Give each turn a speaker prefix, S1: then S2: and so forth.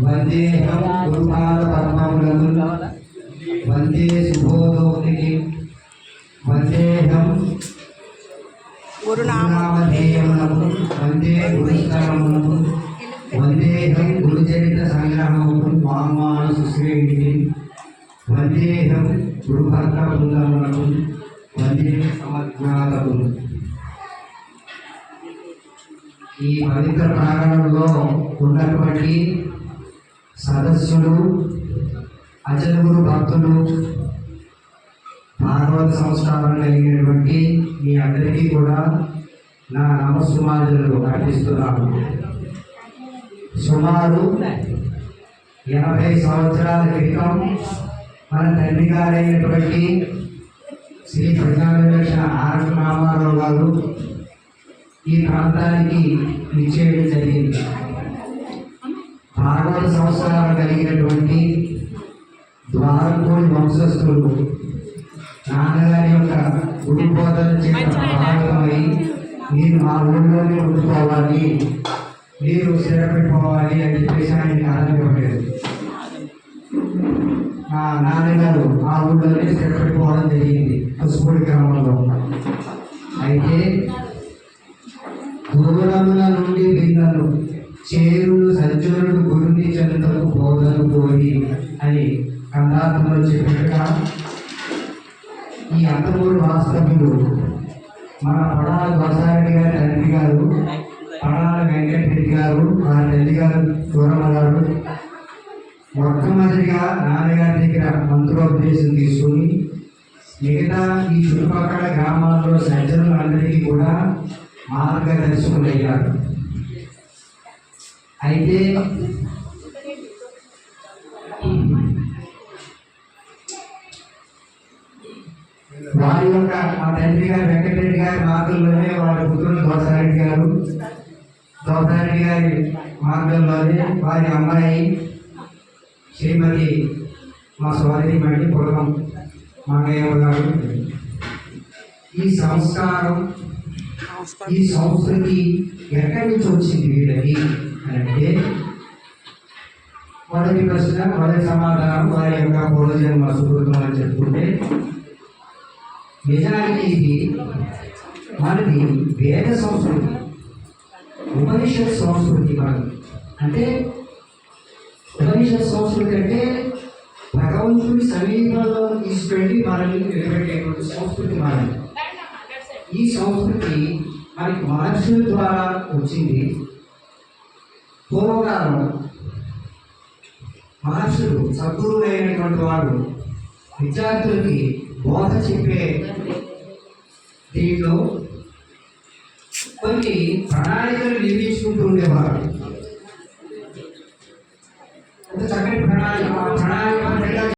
S1: వందేహం గురుపాద పద్మములను వందే శుభోదోనికి వందేహం గురునామధేయమునకు వందే గురుస్థలమునకు వందేహం గురుచరిత్ర సంగ్రహముకు మామాన సుశ్రేణికి వందేహం గురుభద్ర బృందమునకు వందే సమజ్ఞాతకు. ఈ పవిత్ర ప్రాంగణంలో ఉన్నటువంటి సదస్సులు, అచలగురు భక్తులు, భాగవత సంస్కారం కలిగినటువంటి మీ అందరికీ కూడా నా నమస్సుమాజులు అర్పిస్తున్నాను. సుమారు 80 సంవత్సరాల క్రితం మన తండ్రి గారైనటువంటి శ్రీ ప్రజావిలక్షణ ఆర్ రామారావు గారు ఈ ప్రాంతానికి ఇచ్చేయడం జరిగింది. భాగవత సంస్కారం కలిగినటువంటి ద్వారకోడి వంశస్థులు నాన్నగారి యొక్క గురు బోధన చేత ప్రభావితమై మీరు మా ఊళ్ళోనే ఉండిపోవాలి, మీరు స్థిరపడిపోవాలి అని చెప్పేసి ఆయన ఆనందపడలేదు. మా నాన్నగారు ఆ ఊళ్ళోనే స్థిరపడిపోవడం జరిగింది పుష్పూడి గ్రామంలో. అయితే దూరముల నుండి విన్నను చేరుడు సజ్జనుడు గురుని చెంతకు బోధను కోరి అని కందార్థంలో చెప్పినట్టుగా ఈ అంతమూరు వాస్తవ్యులు మన పడాల గోసారెడ్డి గారి తండ్రి గారు, పడాల వెంకటరెడ్డి గారు, వారి తల్లి గారు దూరమ్మ గారు మొట్టమొదటిగా నాన్నగారి దగ్గర మంత్రోపదేశం తీసుకుని మిగతా ఈ చుట్టుపక్కల గ్రామాల్లో సజ్జనులందరికీ కూడా మార్గదర్శకులు అయ్యారు. అయితే వారి యొక్క మా తండ్రి గారు వెంకటరెడ్డి గారి మార్గంలోనే వారి పుత్రులు దోసారెడ్డి గారి మార్గంలోనే వారి అమ్మాయి శ్రీమతి మా సోదరి మణి పొలం మంగయ్య గారు. ఈ సంస్కారం, ఈ సంస్కృతి ఎక్కడి నుంచి వచ్చింది వీళ్ళకి అంటే మొదటి ప్రశ్న, మొదటి సమాధానం వారి యొక్క పూర్వజన్మ సుకృతం అని చెప్పుకుంటే, నిజానికి ఇది మనది వేద సంస్కృతి, ఉపనిషత్ సంస్కృతి. మనది అంటే ఉపనిషత్ సంస్కృతి అంటే భగవంతుడి సమీపంలో తీసుకెళ్ళి మనల్ని నిలబెట్టేటువంటి సంస్కృతి మనది. ఈ సంస్కృతి మనకి మహర్షుల ద్వారా వచ్చింది. పూర్వకాలం మహర్షులు సద్గురువు అయినటువంటి వాడు విద్యార్థులకి బోధ చెప్పే దీంట్లో కొన్ని ప్రణాళికలు నిర్మించుకుంటూ ఉండేవారు.